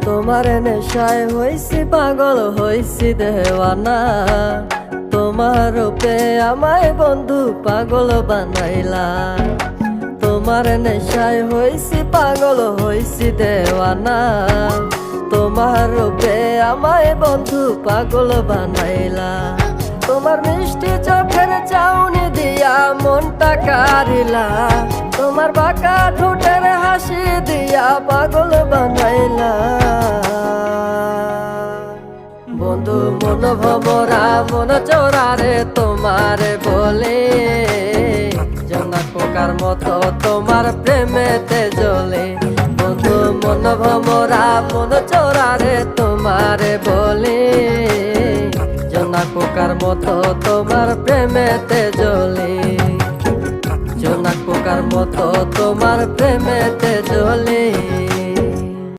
তোমার নেশায় হইছি পাগল হইছি দেওয়ানা। তোমার রূপে আমায় বন্ধু পাগল বানাইলা। তোমার নেশায় হইছি পাগল হইছি দেওয়ানা। তোমার রূপে আমায় বন্ধু পাগল বানাইলা। তোমার মিষ্টি চোখের চাউনি দিয়া মনটা কারিলা। তোমার বাঁকা ঠোঁটের হাসি দিয়া পাগল বানাইলা। বন্ধু মন ভমরা মন চোরারে তোমারে বলে, জোনাক পোকার মতো তোমার প্রেমেতে জ্বলে। বন্ধু মন ভমরা মন চোরারে তোমারে বলে, জোনাক পোকার মতো তোমার প্রেমেতে জ্বলে। জোনাক পোকার মতো তোমার প্রেমেতে জ্বলে।